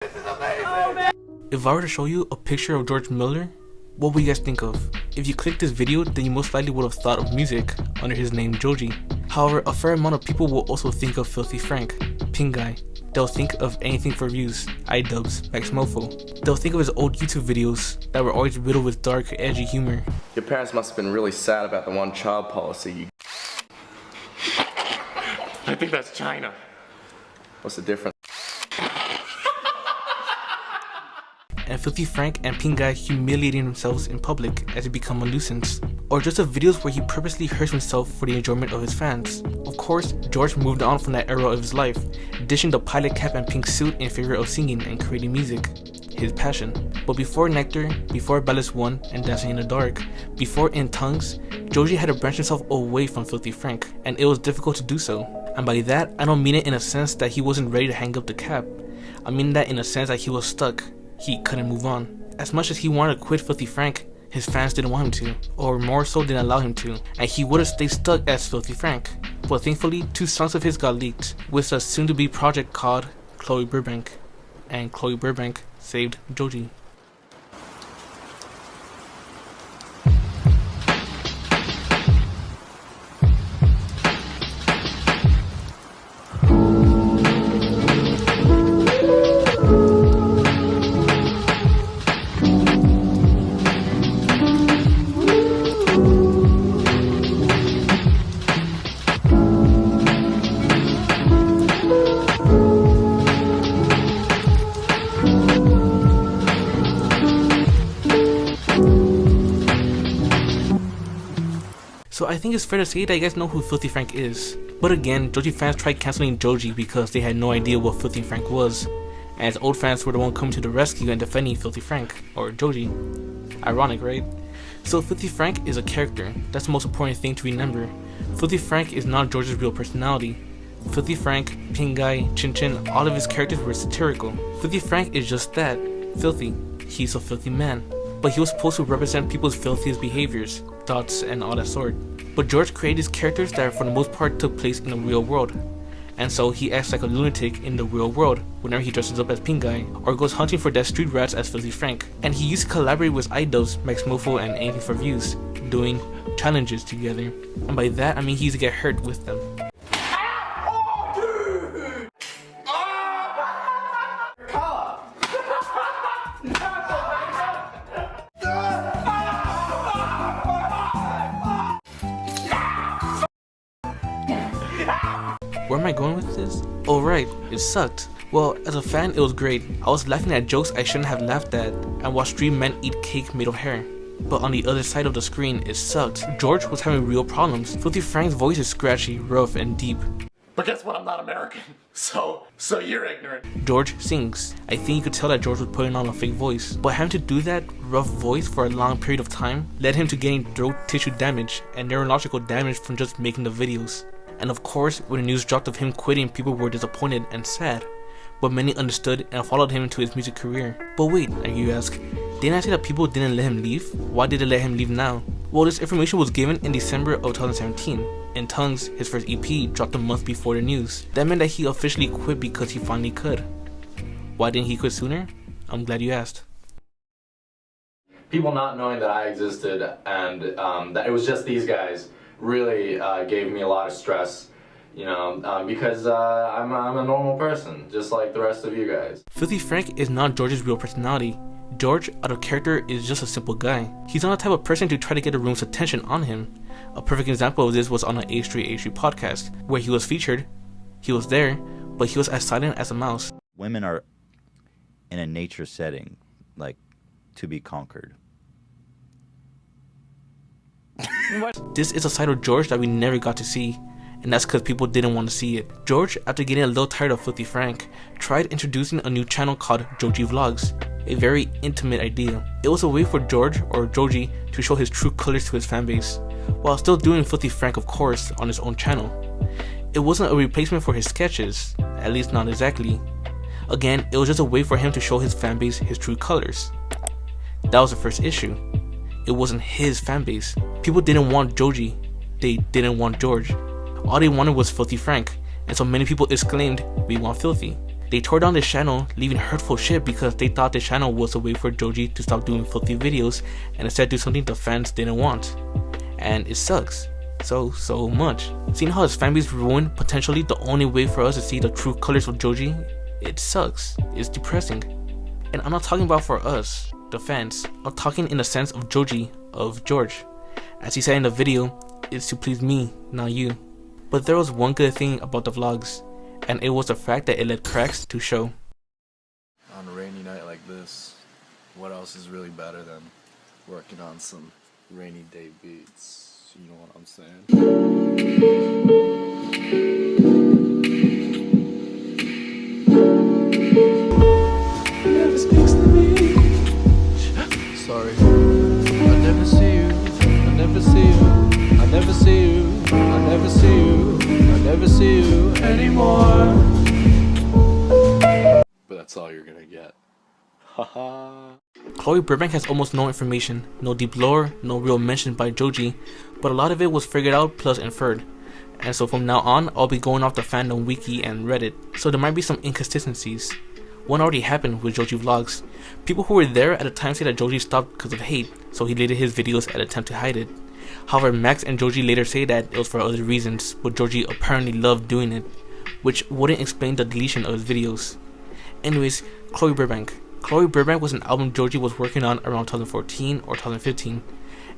This is amazing! Oh, man. If I were to show you a picture of George Miller, what would you guys think of? If you clicked this video, then you most likely would have thought of music under his name Joji. However, a fair amount of people will also think of Filthy Frank, Pink Guy. They'll think of anything for views, iDubbbz, Max Mofo. They'll think of his old YouTube videos that were always riddled with dark, edgy humor. Your parents must have been really sad about the one-child policy. I think that's China. What's the difference? And Filthy Frank and Pink Guy humiliating themselves in public as they become a nuisance, or just the videos where he purposely hurts himself for the enjoyment of his fans. Of course, George moved on from that era of his life, dishing the pilot cap and pink suit in favor of singing and creating music, his passion. But before Nectar, before Ballast 1 and Dancing in the Dark, before In Tongues, Joji had to branch himself away from Filthy Frank, and it was difficult to do so. And by that, I don't mean it in a sense that he wasn't ready to hang up the cap. I mean that in a sense that he was stuck. He couldn't move on. As much as he wanted to quit Filthy Frank, his fans didn't want him to, or more so didn't allow him to, and he would have stayed stuck as Filthy Frank. But thankfully, 2 songs of his got leaked, with a soon-to-be project called Chloe Burbank, and Chloe Burbank saved Joji. So I think it's fair to say that you guys know who Filthy Frank is. But again, Joji fans tried cancelling Joji because they had no idea what Filthy Frank was, as old fans were the one coming to the rescue and defending Filthy Frank, or Joji. Ironic, right? So Filthy Frank is a character. That's the most important thing to remember. Filthy Frank is not George's real personality. Filthy Frank, Pink Guy, Chin Chin, all of his characters were satirical. Filthy Frank is just that, filthy. He's a filthy man. But he was supposed to represent people's filthiest behaviors, thoughts, and all that sort. But George created these characters that for the most part took place in the real world. And so he acts like a lunatic in the real world whenever he dresses up as Pink Guy, or goes hunting for dead street rats as Filthy Frank. And he used to collaborate with iDubbbz, Max Mofo, and Anything for Views, doing challenges together. And by that I mean he used to get hurt with them. Where am I going with this? Oh right, it sucked. Well, as a fan it was great. I was laughing at jokes I shouldn't have laughed at, and watched 3 men eat cake made of hair. But on the other side of the screen, it sucked. George was having real problems. Filthy Frank's voice is scratchy, rough, and deep. But guess what? I'm not American. So you're ignorant. George sings. I think you could tell that George was putting on a fake voice. But having to do that rough voice for a long period of time led him to getting throat tissue damage and neurological damage from just making the videos. And of course, when the news dropped of him quitting, people were disappointed and sad. But many understood and followed him into his music career. But wait, you ask, didn't I say that people didn't let him leave? Why did they let him leave now? Well, this information was given in December of 2017. In Tongues, his first EP, dropped a month before the news. That meant that he officially quit because he finally could. Why didn't he quit sooner? I'm glad you asked. People not knowing that I existed and that it was just these guys really gave me a lot of stress, you know, because I'm a normal person, just like the rest of you guys. Filthy Frank is not George's real personality. George, out of character, is just a simple guy. He's not the type of person to try to get the room's attention on him. A perfect example of this was on an H3 podcast, where he was featured. He was there, but he was as silent as a mouse. Women are in a nature setting, like, to be conquered. This is a side of George that we never got to see, and that's because people didn't want to see it. George, after getting a little tired of Filthy Frank, tried introducing a new channel called Joji Vlogs, a very intimate idea. It was a way for George, or Joji, to show his true colors to his fanbase, while still doing Filthy Frank of course on his own channel. It wasn't a replacement for his sketches, at least not exactly. Again, it was just a way for him to show his fanbase his true colors. That was the first issue. It wasn't his fanbase. People didn't want Joji, they didn't want George. All they wanted was Filthy Frank, and so many people exclaimed, "We want Filthy." They tore down this channel, leaving hurtful shit because they thought the channel was a way for Joji to stop doing filthy videos and instead do something the fans didn't want. And it sucks. So much. Seeing how his fanbase ruined potentially the only way for us to see the true colors of Joji, it sucks. It's depressing. And I'm not talking about for us, the fans. I'm talking in the sense of Joji, of George. As he said in the video, it's to please me, not you. But there was one good thing about the vlogs, and it was the fact that it let cracks to show. On a rainy night like this, what else is really better than working on some rainy day beats? You know what I'm saying? Never speaks to me. Sorry. I never see you. I never see you. I never see you. I never see you. I never see you anymore. But that's all you're gonna get. Haha. Chloe Burbank has almost no information, no deep lore, no real mention by Joji, but a lot of it was figured out plus inferred. And so from now on, I'll be going off the fandom wiki and Reddit, so there might be some inconsistencies. One already happened with Joji vlogs. People who were there at the time say that Joji stopped because of hate, so he deleted his videos at attempt to hide it. However, Max and Joji later say that it was for other reasons, but Joji apparently loved doing it, which wouldn't explain the deletion of his videos. Anyways, Chloe Burbank. Chloe Burbank was an album Joji was working on around 2014 or 2015,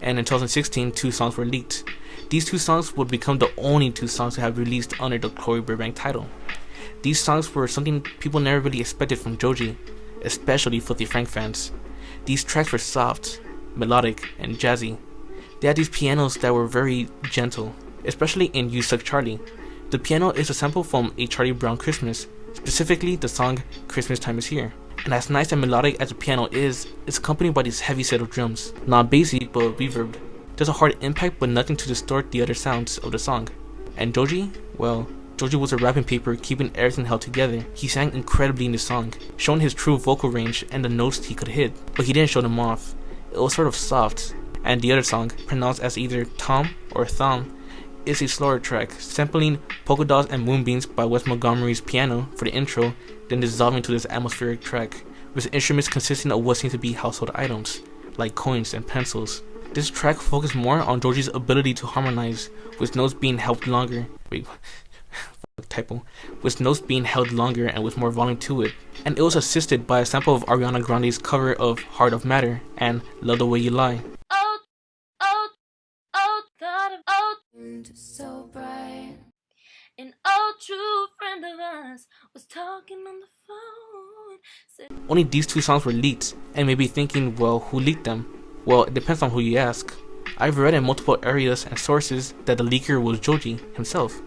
and in 2016 2 songs were leaked. These 2 songs would become the only 2 songs to have released under the Chloe Burbank title. These songs were something people never really expected from Joji, especially Filthy Frank fans. These tracks were soft, melodic, and jazzy. They had these pianos that were very gentle, especially in You Suck Charlie. The piano is a sample from A Charlie Brown Christmas, specifically the song Christmas Time Is Here. And as nice and melodic as the piano is, it's accompanied by this heavy set of drums. Not basic, but reverbed. There's a hard impact but nothing to distort the other sounds of the song. And Joji? Well, Joji was a wrapping paper keeping everything held together. He sang incredibly in the song, showing his true vocal range and the notes he could hit, but he didn't show them off. It was sort of soft. And the other song, pronounced as either Tom or Thom, is a slower track, sampling Polka Dots and Moonbeams by Wes Montgomery's piano for the intro, then dissolving to this atmospheric track, with instruments consisting of what seem to be household items, like coins and pencils. This track focused more on Joji's ability to harmonize, with notes being held longer. With notes being held longer and with more volume to it. And it was assisted by a sample of Ariana Grande's cover of Heart of Matter and Love the Way You Lie. So bright. An old true friend of us was talking on the phone. Only these 2 songs were leaked, and may be thinking, well, who leaked them? Well, it depends on who you ask. I've read in multiple areas and sources that the leaker was Joji himself,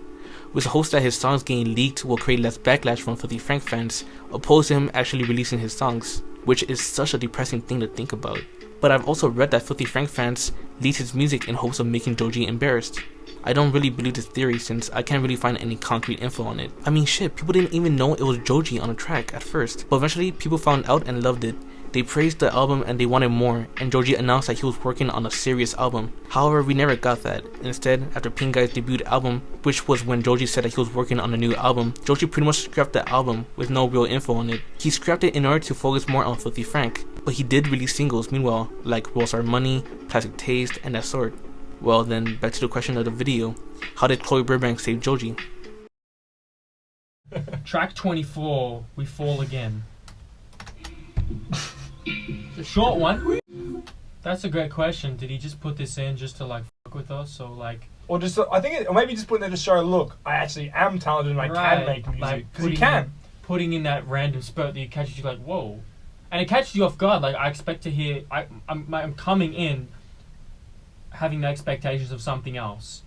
with the hopes that his songs getting leaked will create less backlash from Filthy Frank fans, opposed to him actually releasing his songs, which is such a depressing thing to think about. But I've also read that Filthy Frank fans leaked his music in hopes of making Joji embarrassed. I don't really believe this theory since I can't really find any concrete info on it. I mean shit, people didn't even know it was Joji on the track at first, but eventually people found out and loved it. They praised the album and they wanted more, and Joji announced that he was working on a serious album. However, we never got that. Instead, after Pink Guy's debut album, which was when Joji said that he was working on a new album, Joji pretty much scrapped the album with no real info on it. He scrapped it in order to focus more on Filthy Frank, but he did release singles meanwhile, like Rolls Our Money, Plastic Taste, and that sort. Well then, back to the question of the video. How did Chloe Burbank save Joji? Track 24, We Fall Again. It's a short one. That's a great question. Did he just put this in just to like fuck with us? So like, or just I think it, or maybe just putting it to show, look, I actually am talented and I can make music, because he can. Putting in that random spurt that you catches you like, whoa, and it catches you off guard. Like I expect to hear, I'm coming in having the expectations of something else.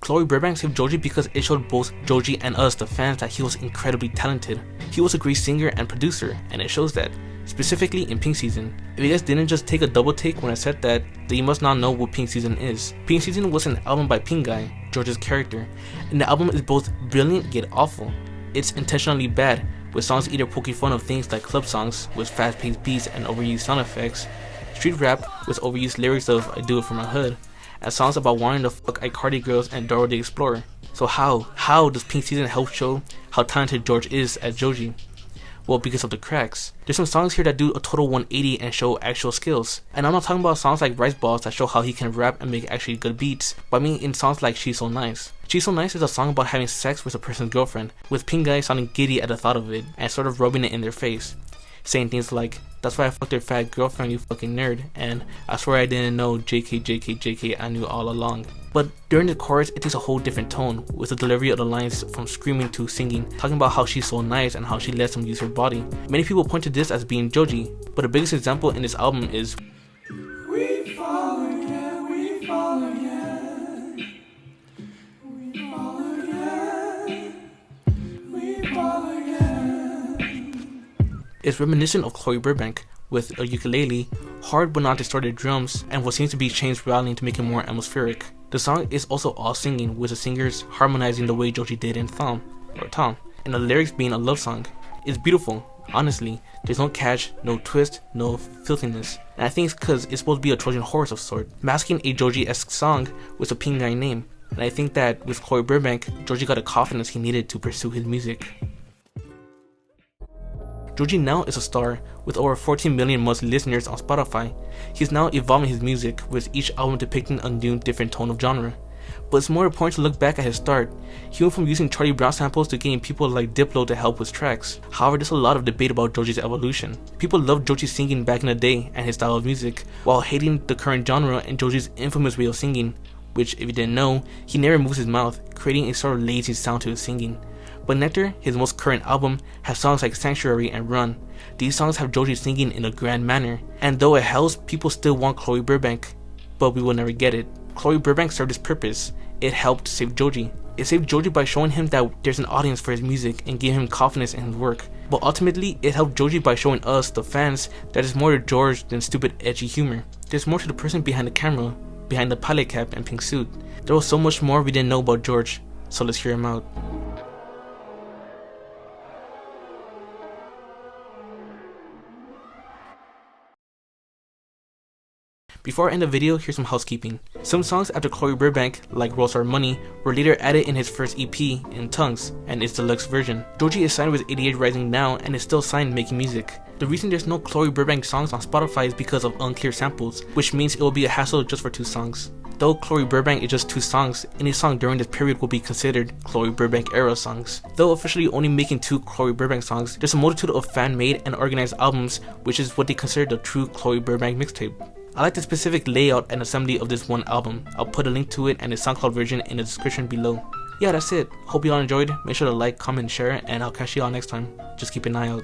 Chloe Burbank saved Joji because it showed both Joji and us, the fans, that he was incredibly talented. He was a great singer and producer, and it shows that, specifically in Pink Season. If you guys didn't just take a double take when I said that, then you must not know what Pink Season is. Pink Season was an album by Pink Guy, George's character, and the album is both brilliant yet awful. It's intentionally bad, with songs either poking fun of things like club songs with fast-paced beats and overused sound effects, street rap with overused lyrics of I do it for my hood, and songs about wanting to fuck iCarly girls and Dora the Explorer. So how does Pink Season help show how talented George is as Joji? Well, because of the cracks. There's some songs here that do a total 180 and show actual skills. And I'm not talking about songs like Rice Balls that show how he can rap and make actually good beats, but I mean in songs like She's So Nice. She's So Nice is a song about having sex with a person's girlfriend, with Pink Guy sounding giddy at the thought of it, and sort of rubbing it in their face. Saying things like, "That's why I fucked your fat girlfriend, you fucking nerd," and "I swear I didn't know, JK, JK, JK, I knew all along." But during the chorus, it takes a whole different tone, with the delivery of the lines from screaming to singing, talking about how she's so nice and how she lets him use her body. Many people point to this as being Joji, but the biggest example in this album is We fall again, we fall again. We fall again. We fall again. It's reminiscent of Chloe Burbank, with a ukulele, hard but not distorted drums, and what seems to be chains rattling to make it more atmospheric. The song is also all singing, with the singers harmonizing the way Joji did in Tom, and the lyrics being a love song. It's beautiful, honestly. There's no catch, no twist, no filthiness. And I think it's because it's supposed to be a Trojan Horse of sort, masking a Joji-esque song with a Pink Guy name. And I think that with Chloe Burbank, Joji got the confidence he needed to pursue his music. Joji now is a star, with over 14 million monthly listeners on Spotify. He's now evolving his music, with each album depicting a new different tone of genre. But it's more important to look back at his start. He went from using Charlie Brown samples to getting people like Diplo to help with tracks. However, there's a lot of debate about Joji's evolution. People loved Joji's singing back in the day and his style of music, while hating the current genre and Joji's infamous way of singing, which, if you didn't know, he never moves his mouth, creating a sort of lazy sound to his singing. But Nectar, his most current album, has songs like Sanctuary and Run. These songs have Joji singing in a grand manner, and though it helps, people still want Chloe Burbank, but we will never get it. Chloe Burbank served its purpose. It helped save Joji. It saved Joji by showing him that there's an audience for his music and gave him confidence in his work. But ultimately, it helped Joji by showing us, the fans, that there's more to George than stupid edgy humor. There's more to the person behind the camera, behind the pilot cap and pink suit. There was so much more we didn't know about George, so let's hear him out. Before I end the video, here's some housekeeping. Some songs after Chloe Burbank, like Rolls Our Money, were later added in his first EP, In Tongues, and its deluxe version. Joji is signed with 88 Rising now and is still signed making music. The reason there's no Chloe Burbank songs on Spotify is because of unclear samples, which means it will be a hassle just for 2 songs. Though Chloe Burbank is just 2 songs, any song during this period will be considered Chloe Burbank era songs. Though officially only making 2 Chloe Burbank songs, there's a multitude of fan-made and organized albums, which is what they consider the true Chloe Burbank mixtape. I like the specific layout and assembly of this one album. I'll put a link to it and the SoundCloud version in the description below. Yeah, that's it. Hope you all enjoyed. Make sure to like, comment, and share, and I'll catch you all next time. Just keep an eye out.